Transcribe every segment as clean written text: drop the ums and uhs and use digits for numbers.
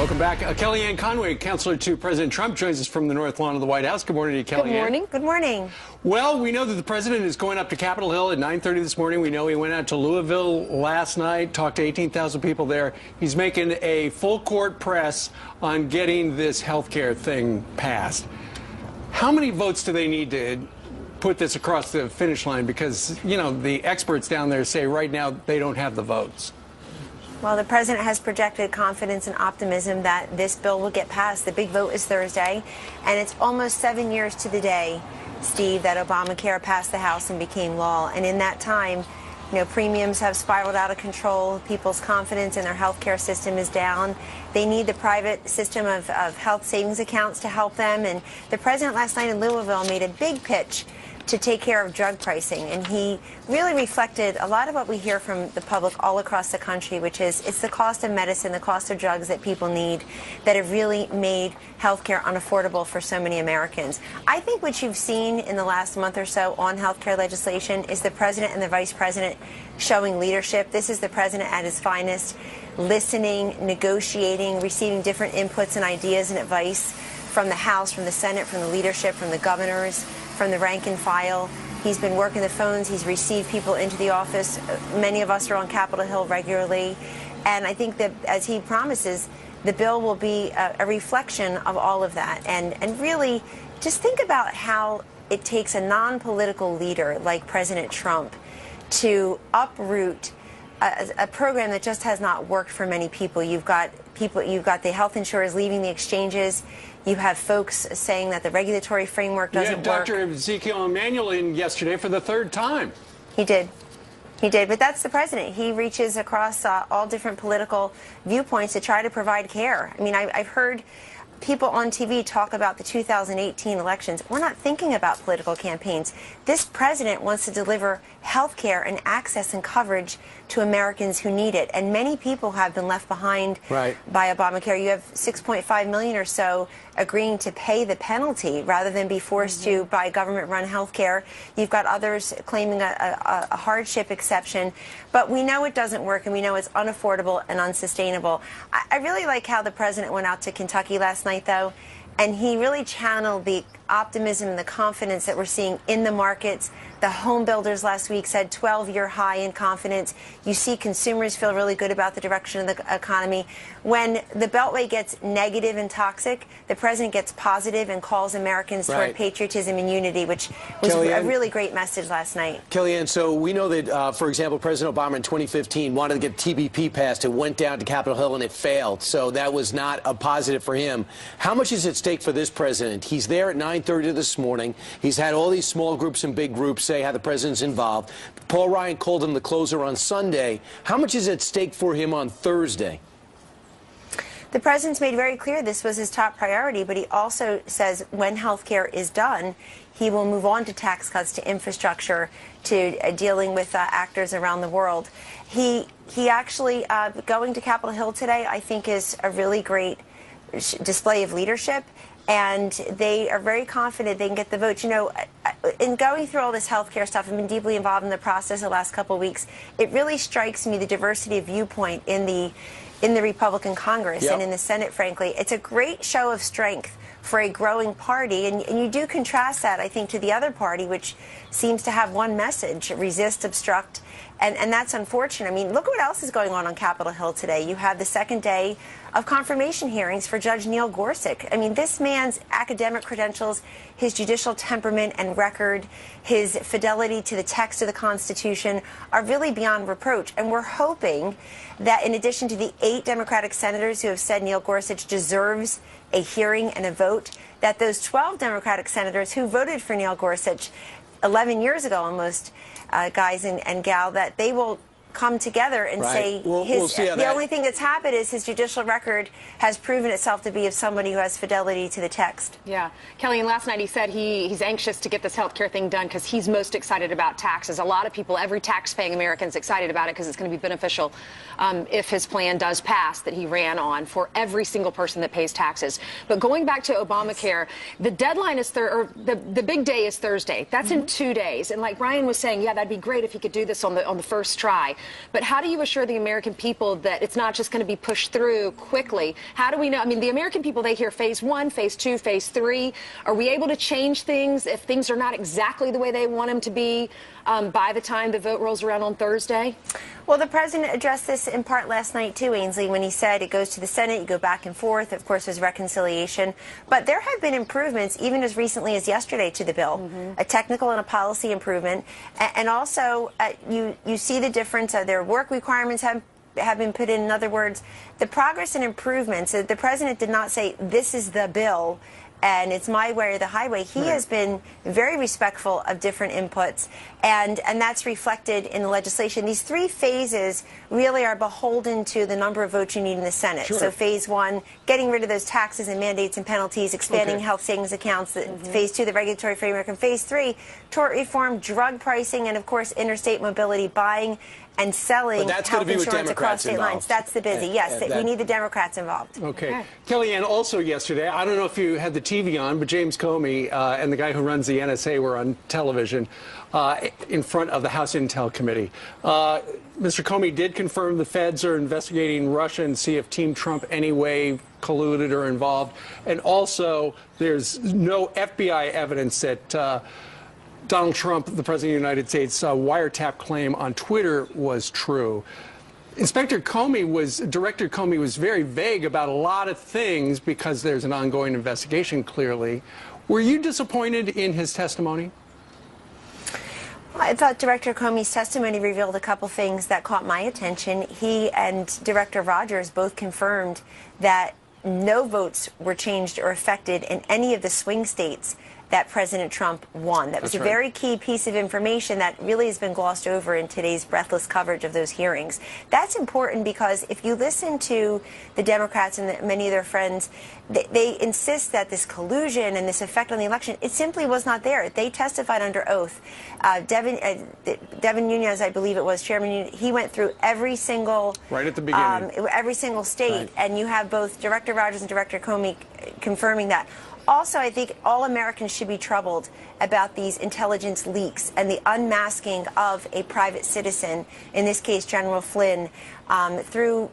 Welcome back. Kellyanne Conway, counselor to President Trump, joins us from the North Lawn of the White House. Good morning to you, Kellyanne. Good morning. Good morning. Well, we know that the president is going up to Capitol Hill at 9:30 this morning. We know he went out to Louisville last night, talked to 18,000 people there. He's making a full court press on getting this health care thing passed. How many votes do they need to put this across the finish line? Because, you know, the experts down there say right now they don't have the votes. Well, the president has projected confidence and optimism that this bill will get passed. The big vote is Thursday, and it's almost 7 years to the day, Steve, that Obamacare passed the House and became law. And in that time, you know, premiums have spiraled out of control. People's confidence in their health care system is down. They need the private system of health savings accounts to help them. And the president last night in Louisville made a big pitch to take care of drug pricing, and he really reflected a lot of what we hear from the public all across the country, which is it's the cost of medicine, the cost of drugs that people need that have really made healthcare unaffordable for so many Americans. I think what you've seen in the last month or so on healthcare legislation is the president and the vice president showing leadership. This is the president at his finest, listening, negotiating, receiving different inputs and ideas and advice from the House, from the Senate, from the leadership, from the governors, from the rank and file. He's been working the phones. He's received people into the office. Many of us are on Capitol Hill regularly. And I think that, as he promises, the bill will be a reflection of all of that. And really, just think about how it takes a non-political leader like President Trump to uproot a program that just has not worked for many people. You've got the health insurers leaving the exchanges. You have folks saying that the regulatory framework doesn't work. You had Dr. Ezekiel Emanuel in yesterday for the third time. He did. He did. But that's the president. He reaches across all different political viewpoints to try to provide care. I mean, I've heard people on TV talk about the 2018 elections. We're not thinking about political campaigns. This president wants to deliver health care and access and coverage to Americans who need it. And many people have been left behind by Obamacare. You have 6.5 million or so agreeing to pay the penalty rather than be forced to buy government-run health care. You've got others claiming a hardship exception. But we know it doesn't work, and we know it's unaffordable and unsustainable. I really like how the president went out to Kentucky last night, though, and he really channeled the optimism and the confidence that we're seeing in the markets. The home builders last week said 12-year high in confidence. You see consumers feel really good about the direction of the economy. When the Beltway gets negative and toxic, the president gets positive and calls Americans toward patriotism and unity, which was a really great message last night. Kellyanne, so we know that, for example, President Obama in 2015 wanted to get TBP passed. It went down to Capitol Hill and it failed. So that was not a positive for him. How much is at stake for this president? He's there at 9:30 this morning. He's had all these small groups and big groups say how the president's involved. Paul Ryan called him the closer on Sunday. How much is at stake for him on Thursday? The president's made very clear this was his top priority, but he also says when health care is done, he will move on to tax cuts, to infrastructure, to dealing with actors around the world. He actually, going to Capitol Hill today, I think is a really great display of leadership. And they are very confident they can get the vote. You know, in going through all this healthcare stuff, I've been deeply involved in the process the last couple of weeks. It really strikes me the diversity of viewpoint in the Republican Congress and in the Senate, frankly. It's a great show of strength for a growing party. And you do contrast that, I think, to the other party, which seems to have one message: resist, obstruct. And that's unfortunate. I mean, look what else is going on Capitol Hill today. You have the second day of confirmation hearings for Judge Neil Gorsuch. I mean, this man's academic credentials, his judicial temperament and record, his fidelity to the text of the Constitution are really beyond reproach. And we're hoping that in addition to the 8 Democratic senators who have said Neil Gorsuch deserves a hearing and a vote, that those 12 Democratic senators who voted for Neil Gorsuch 11 years ago almost, guys and gal, that they will come together and say the only thing that's happened is his judicial record has proven itself to be of somebody who has fidelity to the text. Yeah. Kellyanne, last night he said he's anxious to get this health care thing done because he's most excited about taxes. A lot of people, every tax-paying American is excited about it because it's going to be beneficial if his plan does pass that he ran on for every single person that pays taxes. But going back to Obamacare, the deadline is the big day is Thursday. That's in 2 days. And like Ryan was saying, yeah, that'd be great if he could do this on the first try. But how do you assure the American people that it's not just going to be pushed through quickly? How do we know? I mean, the American people, they hear phase 1, phase 2, phase 3. Are we able to change things if things are not exactly the way they want them to be by the time the vote rolls around on Thursday? Well, the president addressed this in part last night, too, Ainsley, when he said it goes to the Senate, you go back and forth. Of course, there's reconciliation. But there have been improvements, even as recently as yesterday, to the bill, a technical and a policy improvement. And also, you see the difference. Their work requirements have been put in. In other words, the progress and improvements. The president did not say, this is the bill, and it's my way or the highway. He has been very respectful of different inputs, and that's reflected in the legislation. These 3 phases really are beholden to the number of votes you need in the Senate. So phase 1, getting rid of those taxes and mandates and penalties, expanding health savings accounts. Phase 2, the regulatory framework. And phase 3, tort reform, drug pricing, and of course interstate mobility, buying and selling health insurance across state lines. That's the busy. Yes, we need the Democrats involved. Okay. Kellyanne, also yesterday, I don't know if you had the TV on, but James Comey and the guy who runs the NSA were on television in front of the House Intel Committee. Mr. Comey did confirm the feds are investigating Russia and see if Team Trump anyway colluded or involved. And also, there's no FBI evidence that Donald Trump, the President of the United States, wiretap claim on Twitter was true. Director Comey was very vague about a lot of things because there's an ongoing investigation, clearly. Were you disappointed in his testimony? I thought Director Comey's testimony revealed a couple things that caught my attention. He and Director Rogers both confirmed that no votes were changed or affected in any of the swing states that President Trump won. That was a very key piece of information that really has been glossed over in today's breathless coverage of those hearings. That's important because if you listen to the Democrats and many of their friends, they insist that this collusion and this effect on the election, it simply was not there. They testified under oath. Devin Nunes, I believe it was, Chairman Nunes, he went through every single... Right at the beginning. Every single state, and you have both Director Rogers and Director Comey confirming that. Also, I think all Americans should be troubled about these intelligence leaks and the unmasking of a private citizen, in this case General Flynn, through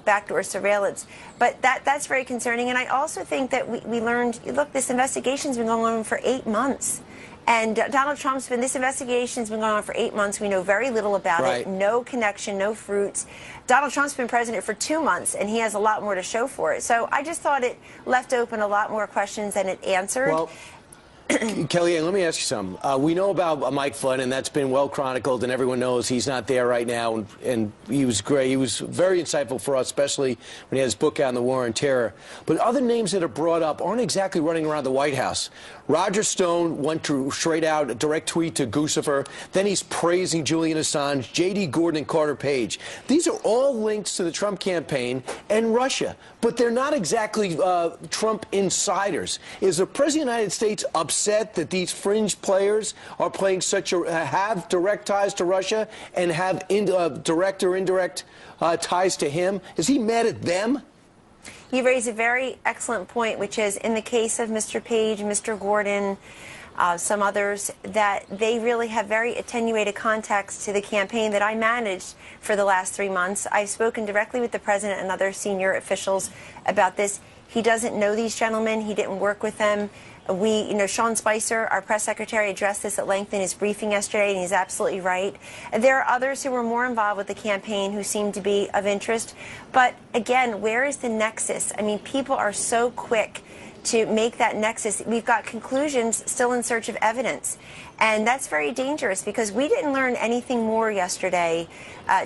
backdoor surveillance. But that's very concerning. And I also think that we learned, look, this investigation's been going on for 8 months. And this investigation's been going on for 8 months. We know very little about it. No connection, no fruits. Donald Trump's been president for 2 months, and he has a lot more to show for it. So I just thought it left open a lot more questions than it answered. Well, Kellyanne, let me ask you something. We know about Mike Flynn, and that's been well chronicled, and everyone knows he's not there right now, and he was great. He was very insightful for us, especially when he had his book out on the war on terror. But other names that are brought up aren't exactly running around the White House. Roger Stone went straight out, a direct tweet to Guccifer. Then he's praising Julian Assange, J.D. Gordon, and Carter Page. These are all links to the Trump campaign and Russia, but they're not exactly Trump insiders. Is the President of the United States upset that these fringe players are playing have direct ties to Russia and have direct or indirect ties to him? Is he mad at them? You raise a very excellent point, which is in the case of Mr. Page, Mr. Gordon, some others, that they really have very attenuated contacts to the campaign that I managed for the last 3 months. I've spoken directly with the president and other senior officials about this. He doesn't know these gentlemen. He didn't work with them. Sean Spicer, our press secretary, addressed this at length in his briefing yesterday, and he's absolutely right. There are others who were more involved with the campaign who seem to be of interest. But again, where is the nexus? I mean, people are so quick to make that nexus. We've got conclusions still in search of evidence. And that's very dangerous because we didn't learn anything more yesterday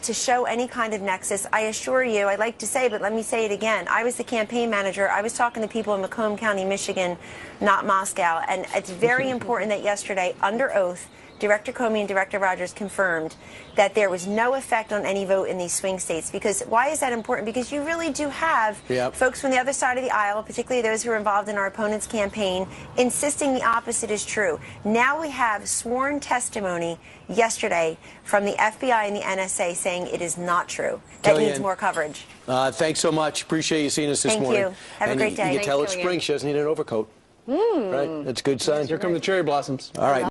to show any kind of nexus. I assure you, I'd like to say, but let me say it again. I was the campaign manager. I was talking to people in Macomb County, Michigan, not Moscow. And it's very important that yesterday, under oath, Director Comey and Director Rogers confirmed that there was no effect on any vote in these swing states. Because why is that important? Because you really do have folks from the other side of the aisle, particularly those who are involved in our opponent's campaign, insisting the opposite is true. Now we have sworn testimony yesterday from the FBI and the NSA saying it is not true. That needs more coverage. Thanks so much. Appreciate you seeing us this morning. Thank you. Have a great day. You can tell it's spring. She doesn't need an overcoat. Right? That's a good sign. Here come the cherry blossoms. All right.